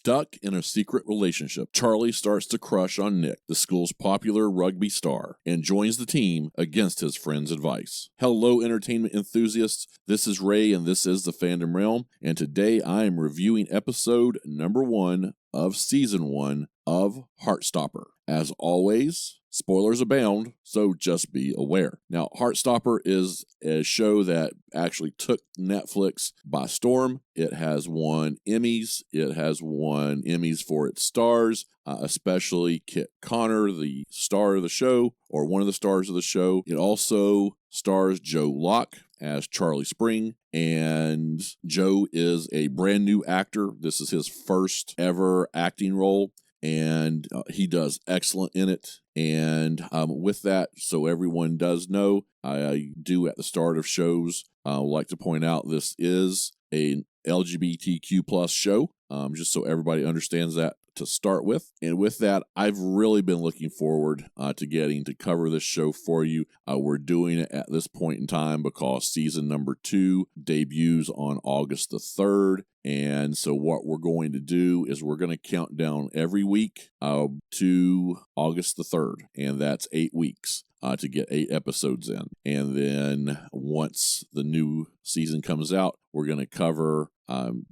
Stuck in a secret relationship, Charlie starts to crush on Nick, the school's popular rugby star, and joins the team against his friend's advice. Hello, entertainment enthusiasts. This is Ray, and this is the Fandom Realm, and today I am reviewing episode number 1 of season 1 of Heartstopper. As always, spoilers abound, so just be aware. Now, Heartstopper is a show that actually took Netflix by storm. It has won Emmys. It has won Emmys for its stars, especially Kit Connor, the star of the show, or one of the stars of the show. It also stars Joe Locke as Charlie Spring, and Joe is a brand new actor. This is his first ever acting role, and he does excellent in it. And with that, so everyone does know, I do at the start of shows like to point out this is a LGBTQ plus show, just so everybody understands that to start with. And with that, I've really been looking forward to getting to cover this show for you. We're doing it at this point in time because season number 2 debuts on August the 3rd. And so what we're going to do is we're going to count down every week to August the 3rd. And that's 8 weeks to get 8 episodes in. And then once the new season comes out, we're going to cover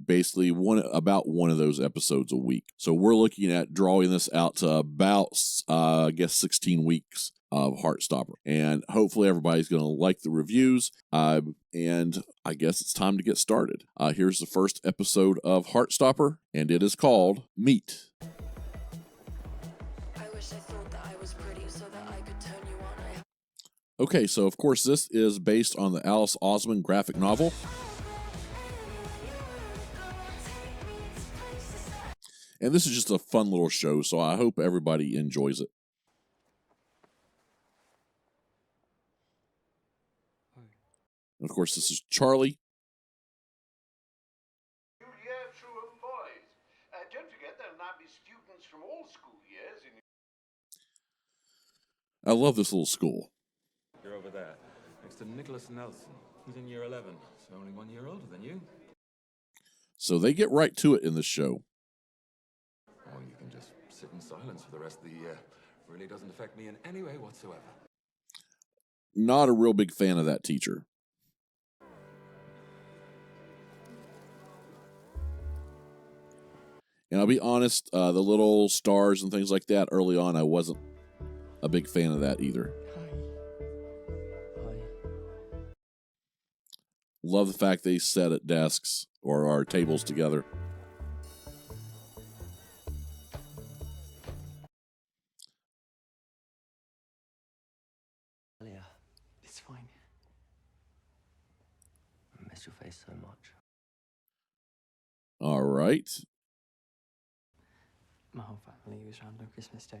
basically about one of those episodes a week. So we're looking at drawing this out to about, 16 weeks of Heartstopper. And hopefully everybody's going to like the reviews. And I guess it's time to get started. Here's the first episode of Heartstopper, and it is called Meet. Okay, so of course this is based on the Alice Osman graphic novel. And this is just a fun little show, so I hope everybody enjoys it. And of course, this is Charlie. Year through of boys. Don't forget there'll now be students from all school years in... I love this little school. You're over there, next to Nicholas Nelson. He's in year 11, so only 1 year older than you. So they get right to it in this show. Or you can just sit in silence for the rest of the year. Really doesn't affect me in any way whatsoever. Not a real big fan of that teacher. And I'll be honest, the little stars and things like that early on, I wasn't a big fan of that either. Love the fact they sat at desks or our tables together. Yeah, it's fine. I miss your face so much. All right. My whole family was around on Christmas Day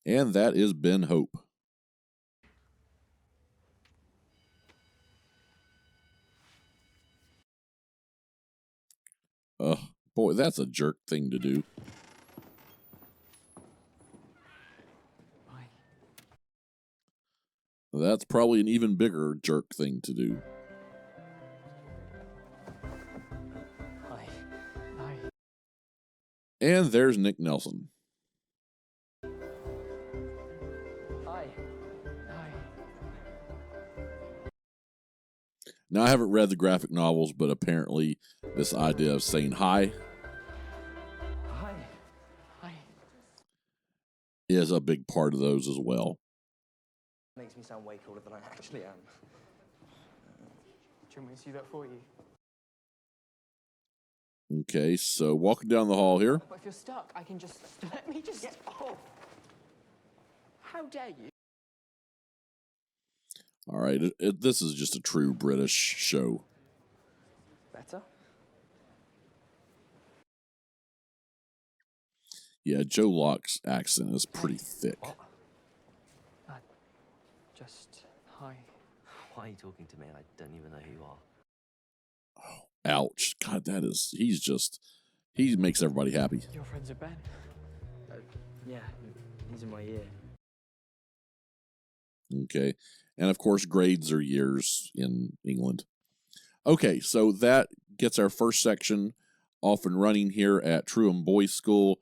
And that is Ben Hope. Boy, that's a jerk thing to do. Bye. That's probably an even bigger jerk thing to do. Hi. Hi. And there's Nick Nelson. Hi. Hi. Now, I haven't read the graphic novels, but apparently this idea of saying hi Hi. Hi. is a big part of those as well. Makes me sound way cooler than I actually am. Do you want me to do that for you? Okay, so walking down the hall here. But if you're stuck, I can just... Let me just... Oh! How dare you? All right, this is just a true British show. Better? Yeah, Joe Locke's accent is pretty thick. What? Just... Hi. Why are you talking to me? I don't even know who you are. Oh, ouch. God, he makes everybody happy. Your friends are Ben? Yeah, he's in my year. Okay. And of course, grades are years in England. Okay, so that gets our first section off and running here at Truham Boys School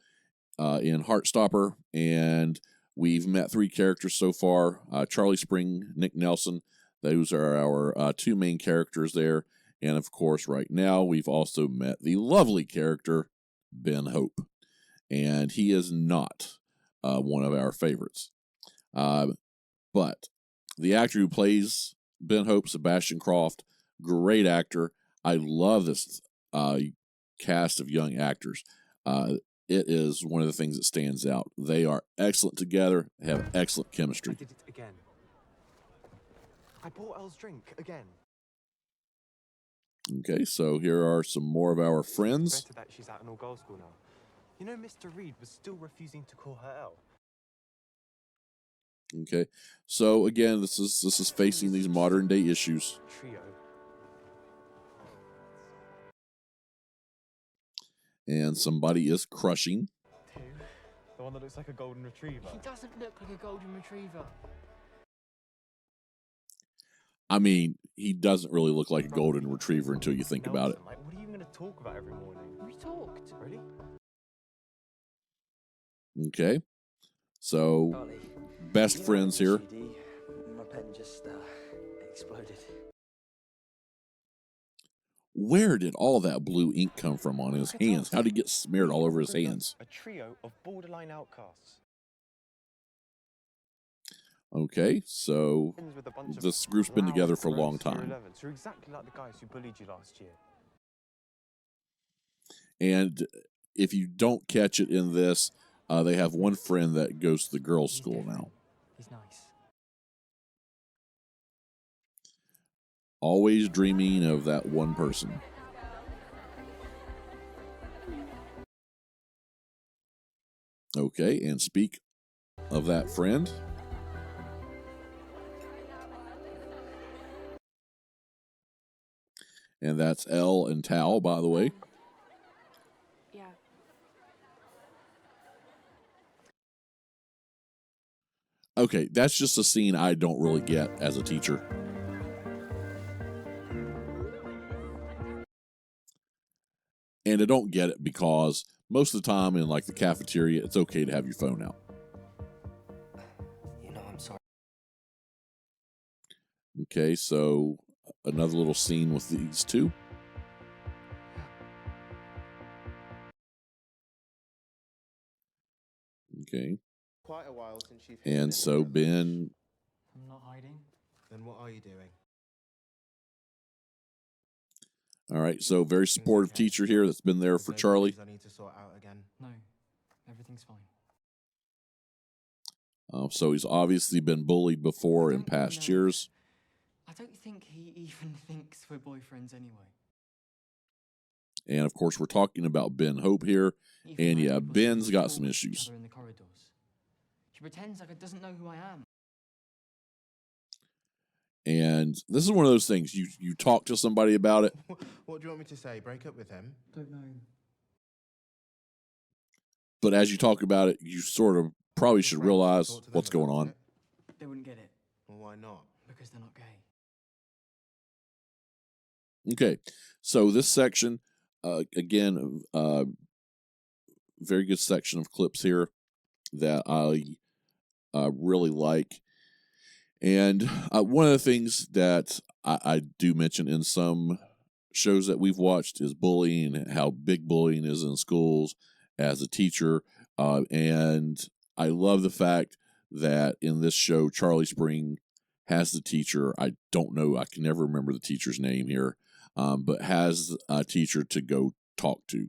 in Heartstopper, and we've met 3 characters so far. Charlie Spring, Nick Nelson, those are our 2 main characters there. And of course, right now, we've also met the lovely character, Ben Hope. And he is not one of our favorites. But the actor who plays Ben Hope, Sebastian Croft, great actor. I love this cast of young actors. It is one of the things that stands out. They are excellent together, have excellent chemistry. I did it again. I bought Elle's drink again. Okay, so here are some more of our friends. Better that she's at an all-girls school now. You know, Mr. Reed was still refusing to call her Elle. Okay, so again, this is facing these modern day issues. Trio. And somebody is crushing. Who? The one that looks like a golden retriever. He doesn't look like a golden retriever. I mean, he doesn't really look like a golden retriever until you think about it. Like, what are you going to talk about every morning? We talked. Really? Okay, so Charlie, best you know friends what here. GD? My pen just exploded. Where did all that blue ink come from on his hands? How did it get smeared all over his hands? A trio of borderline outcasts. Okay, so With a bunch of this group's been together for a long gross year time. 11s who are exactly like the guys who bullied you last year. And if you don't catch it in this, they have one friend that goes to the girls' school now. He's nice. Always dreaming of that one person. Okay, and speak of that friend. And that's Elle and Tal, by the way. Yeah. Okay, that's just a scene I don't really get as a teacher. And I don't get it because most of the time in like the cafeteria, it's okay to have your phone out. You know, I'm sorry. Okay, so another little scene with these 2. Okay, Quite a while since you've and so Ben, I'm not hiding. Then what are you doing? all right, so very supportive teacher here that's been there for Charlie. I need to sort out again. No, everything's fine. So he's obviously been bullied before in past years. I don't think he even thinks we're boyfriends anyway. And of course, we're talking about Ben Hope here. Even And when yeah, people Ben's still got talk some to each issues. other in the corridors. She pretends like it doesn't know who I am. And this is one of those things, you talk to somebody about it, What do you want me to say? Break up with him? Don't know. but as you talk about it, you sort of probably should realize Talk to them what's going about on. it. They wouldn't get it Well, why not? because they're not gay. Okay, so this section, again, very good section of clips here that I really like. And one of the things that I do mention in some shows that we've watched is bullying and how big bullying is in schools as a teacher. And I love the fact that in this show, Charlie Spring has the teacher. I don't know. I can never remember the teacher's name here, but has a teacher to go talk to,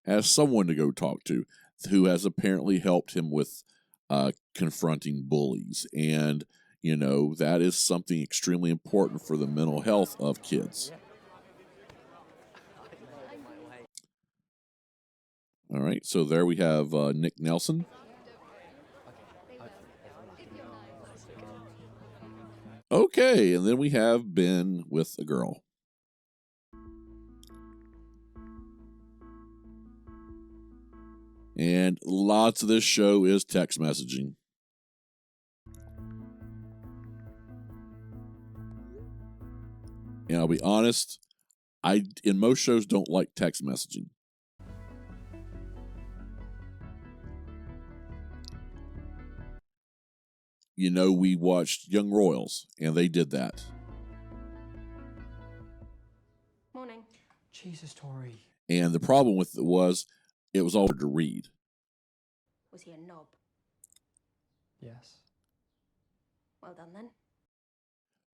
has someone to go talk to who has apparently helped him with confronting bullies. And you know, that is something extremely important for the mental health of kids. All right, so there we have Nick Nelson. Okay, and then we have Ben with a girl. And lots of this show is text messaging. And I'll be honest, I, in most shows, don't like text messaging. You know, we watched Young Royals, and they did that. Morning. Jesus, Tori. And the problem with it was all hard to read. Was he a knob? Yes. Well done then.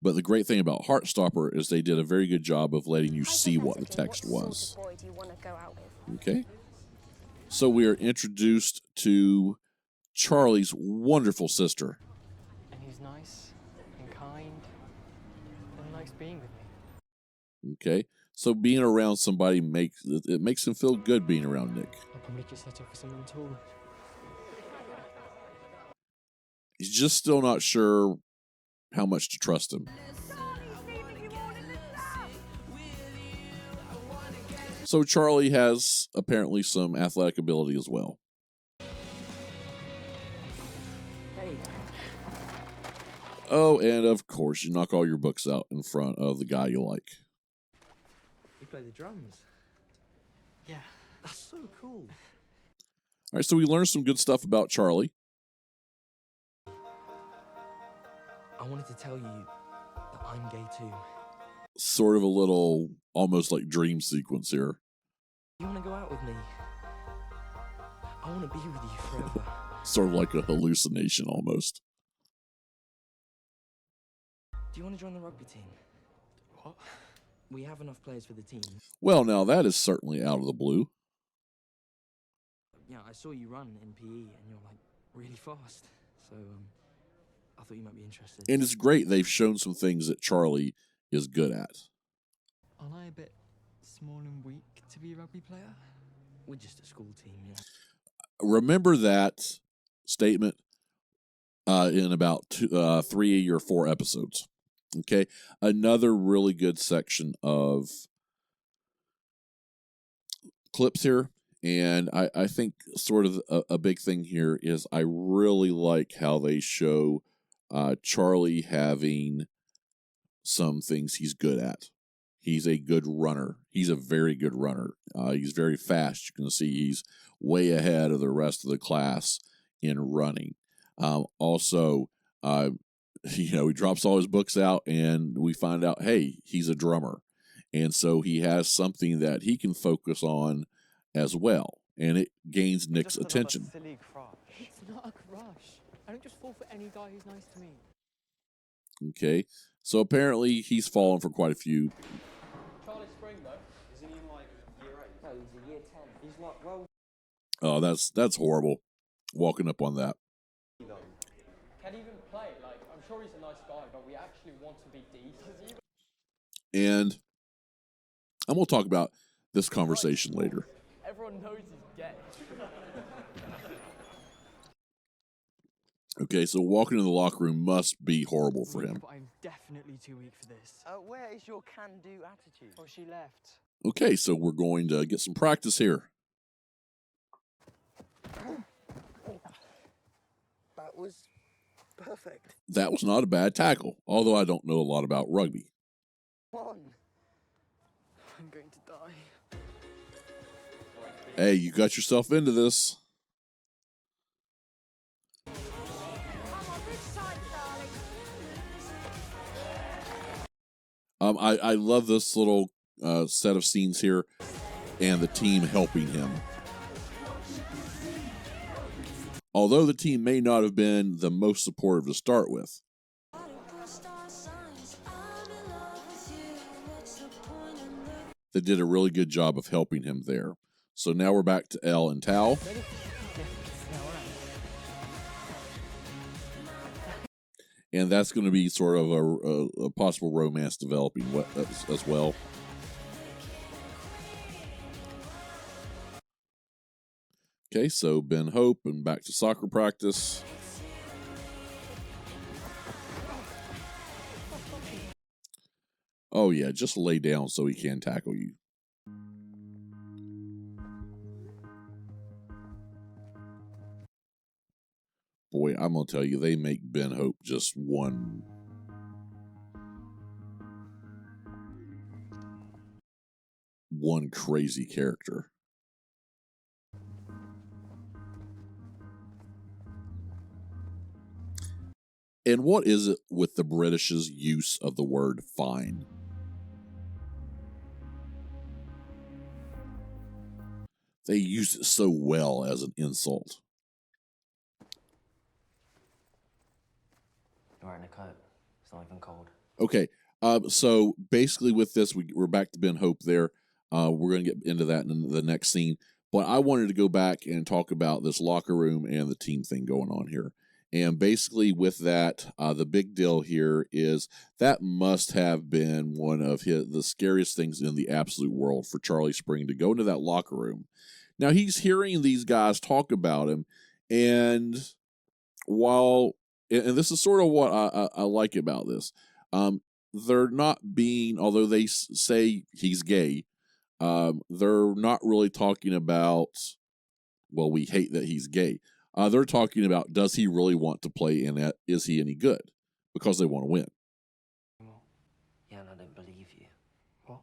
But the great thing about Heartstopper is they did a very good job of letting you see what the text was. What sort of boy do you want to go out with? Okay. So we are introduced to Charlie's wonderful sister. And he's nice and kind and likes being with me. Okay. So being around somebody makes him feel good being around Nick. I'll probably just set off for some mental. He's just still not sure how much to trust him. So Charlie has apparently some athletic ability as well. Hey, Oh, and of course, you knock all your books out in front of the guy you like. you play the drums. Yeah, that's so cool. All right, so we learned some good stuff about Charlie. I wanted to tell you that I'm gay too. Sort of a little, almost like dream sequence here. You want to go out with me? I want to be with you forever. Sort of like a hallucination almost. Do you want to join the rugby team? What? We have enough players for the team. Well, now that is certainly out of the blue. Yeah, I saw you run in PE and you're like really fast. So I thought you might be interested. And it's great they've shown some things that Charlie is good at. Aren't I a bit small and weak to be a rugby player? We're just a school team, yeah. Remember that statement in about 3 or 4 episodes. Okay, another really good section of clips here. And I think sort of a big thing here is I really like how they show Charlie having some things he's good at. He's a good runner. He's a very good runner. He's very fast. You can see he's way ahead of the rest of the class in running. Also, he drops all his books out and we find out, hey, he's a drummer. And so he has something that he can focus on as well. And it gains Nick's attention. Silly crush. It's not a crush. I don't just fall for any guy who's nice to me. Okay, so apparently he's fallen for quite a few. Charlie Spring, though. Isn't he in like year 8? No, he's a year 10. He's like, well... Oh, that's horrible. Walking up on that. Can he even play? Like, I'm sure he's a nice guy, but we actually want to be decent. And I'm going to talk about this conversation later. Everyone knows he's gay. Okay, so walking in the locker room must be horrible for him. But I'm definitely too weak for this. where is your can-do attitude? Oh, she left. Okay, so we're going to get some practice here. That was perfect. That was not a bad tackle, although I don't know a lot about rugby. One. I'm going to die. Hey, you got yourself into this. I love this little set of scenes here and the team helping him. Although the team may not have been the most supportive to start with. They did a really good job of helping him there. So now we're back to Elle and Tal. And that's going to be sort of a possible romance developing as well. Okay, so Ben Hope and back to soccer practice. Oh yeah, just lay down so he can tackle you. Boy, I'm going to tell you, they make Ben Hope just one one crazy character. And what is it with the British's use of the word fine? They use it so well as an insult. You're wearing a coat. It's not even cold. Okay, so basically with this, we're back to Ben Hope there. We're going to get into that in the next scene. But I wanted to go back and talk about this locker room and the team thing going on here. And basically with that, the big deal here is that must have been one of the scariest things in the absolute world for Charlie Spring to go into that locker room. Now, he's hearing these guys talk about him, and and this is sort of what I like about this, they're not being, although they say he's gay, they're not really talking about, well, we hate that he's gay. They're talking about, does he really want to play in it? Is he any good? Because they want to win. Yeah, and I don't believe you. What?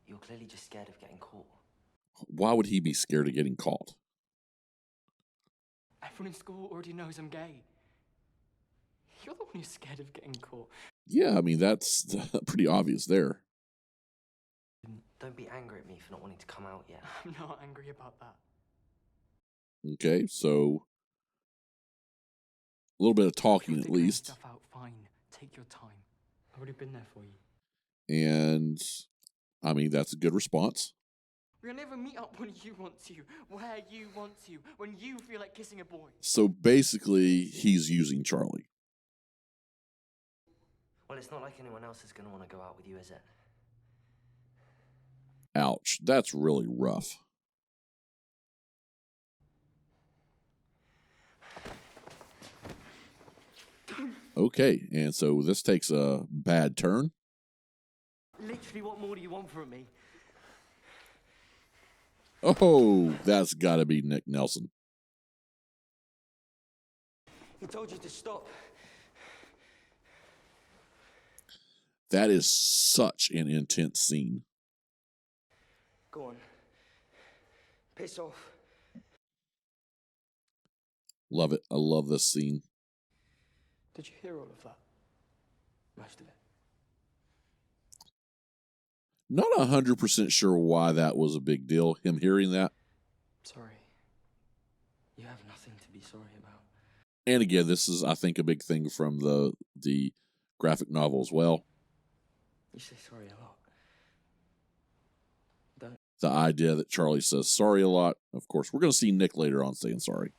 You're clearly just scared of getting caught. Why would he be scared of getting caught? Everyone in school already knows I'm gay. You're the one who's scared of getting caught. Yeah, I mean, that's pretty obvious there. Don't be angry at me for not wanting to come out yet. I'm not angry about that. Okay, so a little bit of talking at Figuring least. Stuff out, fine. Take your time. I've already been there for you. And, I mean, that's a good response. We'll never meet up when you want to, where you want to, when you feel like kissing a boy. So basically, he's using Charlie. Well, it's not like anyone else is going to want to go out with you, is it? Ouch, that's really rough. Okay, and so this takes a bad turn. Literally, what more do you want from me? Oh, that's got to be Nick Nelson. He told you to stop. That is such an intense scene. Go on. Piss off. Love it. I love this scene. Did you hear all of that? Most of it. Not 100% sure why that was a big deal, him hearing that. Sorry. You have nothing to be sorry about. And again, this is, I think, a big thing from the graphic novel as well. You say sorry a lot. Don't. The idea that Charlie says sorry a lot. Of course, we're going to see Nick later on saying sorry.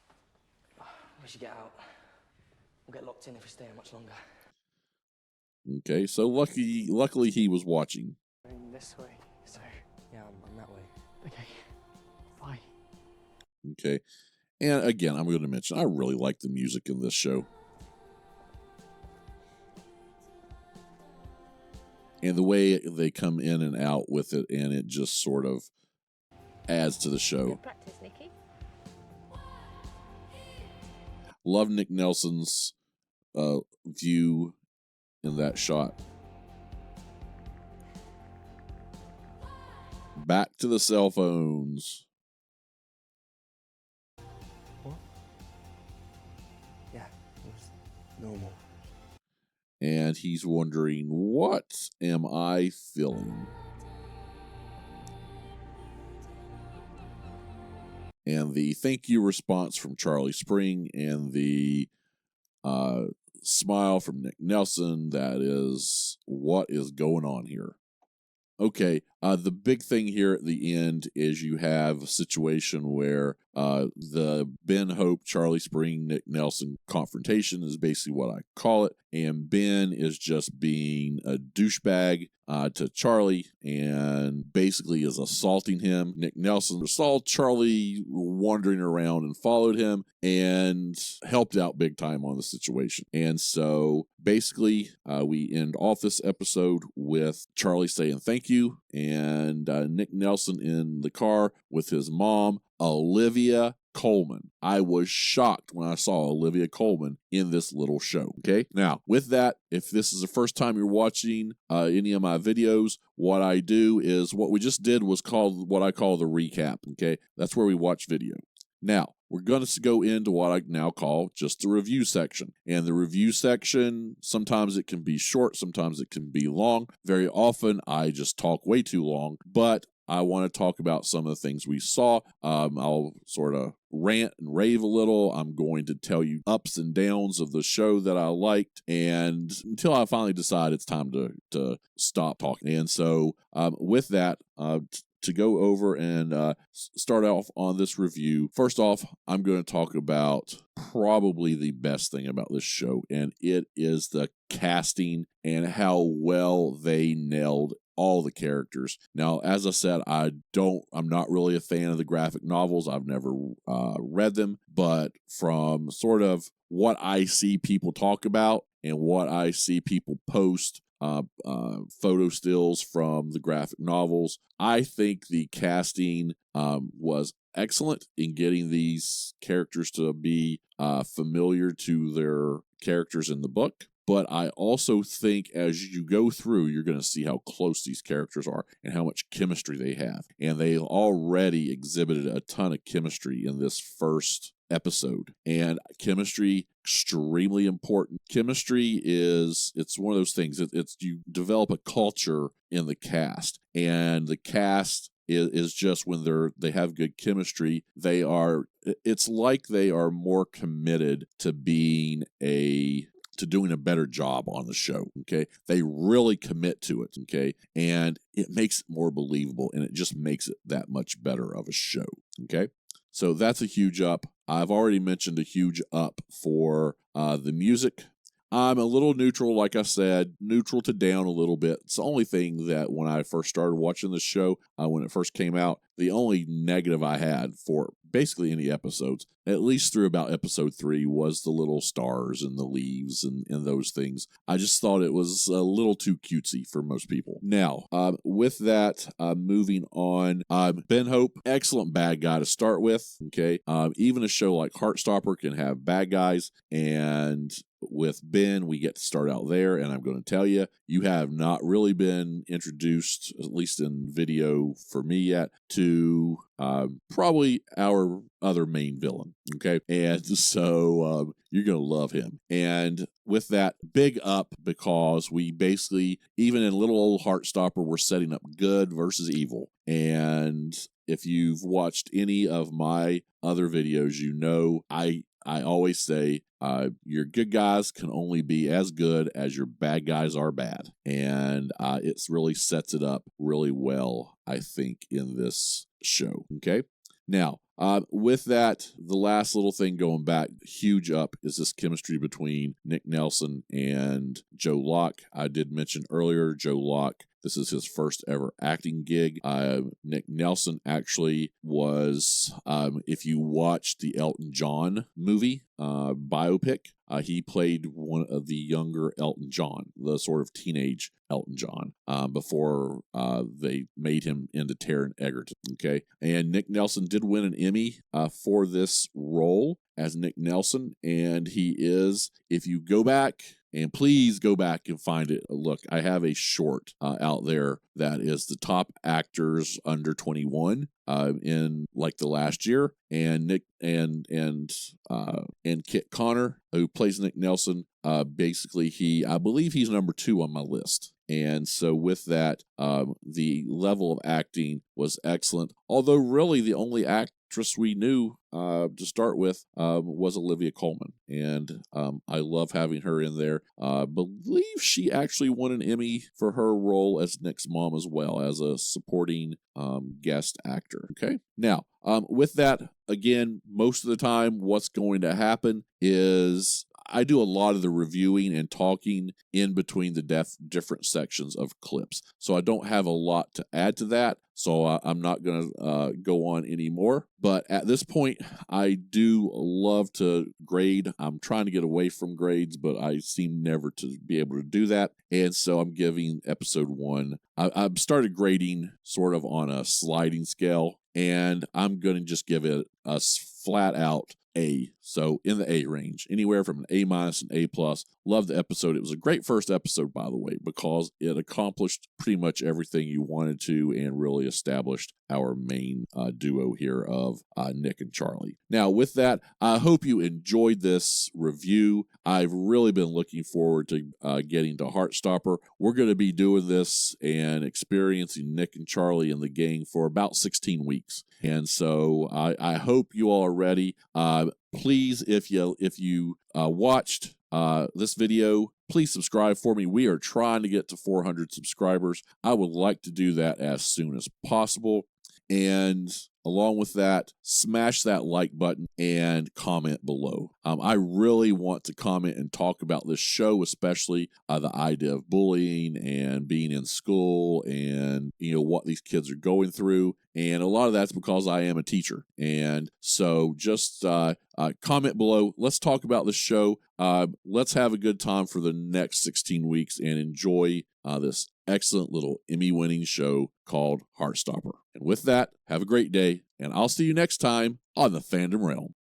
We should get out. We'll get locked in if we stay here much longer. Okay, so luckily he was watching. Going this way, so... Yeah, I'm that way. Okay. Bye. Okay, and again, I'm going to mention, I really like the music in this show. And the way they come in and out with it, and it just sort of adds to the show. Good practice, Nikki. Love Nick Nelson's view in that shot. Back to the cell phones. What? Yeah, it was normal. And he's wondering, what am I feeling? And the thank you response from Charlie Spring and the smile from Nick Nelson, that is what is going on here. Okay, the big thing here at the end is you have a situation where the Ben Hope, Charlie Spring, Nick Nelson confrontation is basically what I call it. And Ben is just being a douchebag to Charlie and basically is assaulting him. Nick Nelson saw Charlie wandering around and followed him and helped out big time on the situation. And so basically we end off this episode with Charlie saying thank you. And and Nick Nelson in the car with his mom, Olivia Colman. I was shocked when I saw Olivia Colman in this little show. Okay, now with that, if this is the first time you're watching any of my videos, what I do is what we just did was called what I call the recap. Okay, that's where we watch video. Now, we're going to go into what I now call just the review section. And the review section, sometimes it can be short, sometimes it can be long. Very often, I just talk way too long, but I want to talk about some of the things we saw. I'll sort of rant and rave a little. I'm going to tell you ups and downs of the show that I liked, and until I finally decide it's time to stop talking. And so with that, to go over and start off on this review, first off, I'm going to talk about probably the best thing about this show, and it is the casting and how well they nailed all the characters. Now, as I said, I'm not really a fan of the graphic novels. I've never read them, but from sort of what I see people talk about and what I see people post, photo stills from the graphic novels, I think the casting was excellent in getting these characters to be familiar to their characters in the book. But I also think as you go through, you're going to see how close these characters are and how much chemistry they have. And they already exhibited a ton of chemistry in this first episode. And chemistry, extremely important. Chemistry it's one of those things. It's you develop a culture in the cast. And the cast is just when they have good chemistry, it's like they are more committed to doing a better job on the show. Okay, they really commit to it. Okay, and it makes it more believable, and it just makes it that much better of a show. Okay, so that's a huge up. I've already mentioned a huge up for the music. I'm a little neutral, like I said, neutral to down a little bit. It's the only thing that when I first started watching the show, when it first came out, the only negative I had for basically any episodes, at least through about episode 3, was the little stars and the leaves and those things. I just thought it was a little too cutesy for most people. Now, with that, moving on, Ben Hope, excellent bad guy to start with. Okay, even a show like Heartstopper can have bad guys, and with Ben, we get to start out there, and I'm going to tell you, you have not really been introduced, at least in video for me yet, to probably our other main villain, okay? And so you're going to love him. And with that, big up, because we basically, even in little old Heartstopper, we're setting up good versus evil. And if you've watched any of my other videos, you know I always say your good guys can only be as good as your bad guys are bad. And it really sets it up really well, I think, in this show. Okay? Now, with that, the last little thing going back, huge up, is this chemistry between Nick Nelson and Joe Locke. I did mention earlier, Joe Locke, this is his first ever acting gig. Nick Nelson actually was, if you watched the Elton John movie, biopic, he played one of the younger Elton John, the sort of teenage Elton John, before they made him into Taron Egerton. Okay, and Nick Nelson did win an Emmy for this role as Nick Nelson, and he is, if you go back, and please go back and find it. Look, I have a short out there that is the top actors under 21 in like the last year, and Nick and Kit Connor, who plays Nick Nelson. Basically, I believe he's number 2 on my list. And so with that, the level of acting was excellent. Although really the only actress we knew to start with was Olivia Colman. And I love having her in there. Believe she actually won an Emmy for her role as Nick's mom as well, as a supporting guest actor. Okay. Now, with that, again, most of the time what's going to happen is I do a lot of the reviewing and talking in between the different sections of clips. So I don't have a lot to add to that. So I'm not going to go on anymore. But at this point, I do love to grade. I'm trying to get away from grades, but I seem never to be able to do that. And so I'm giving episode 1. I've started grading sort of on a sliding scale, and I'm going to just give it a flat out A. So in the A range, anywhere from an A- and A+. Love the episode. It was a great first episode, by the way, because it accomplished pretty much everything you wanted to and really established our main duo here of Nick and Charlie. Now, with that, I hope you enjoyed this review. I've really been looking forward to getting to Heartstopper. We're going to be doing this and experiencing Nick and Charlie and the gang for about 16 weeks. And so I hope you all are ready. Please, if you watched this video, please subscribe for me. We are trying to get to 400 subscribers. I would like to do that as soon as possible. And along with that, smash that like button and comment below. I really want to comment and talk about this show, especially the idea of bullying and being in school and, what these kids are going through. And a lot of that's because I am a teacher. And so just comment below. Let's talk about the show. Let's have a good time for the next 16 weeks and enjoy this excellent little Emmy-winning show called Heartstopper. And with that, have a great day, and I'll see you next time on the Fandom Realm.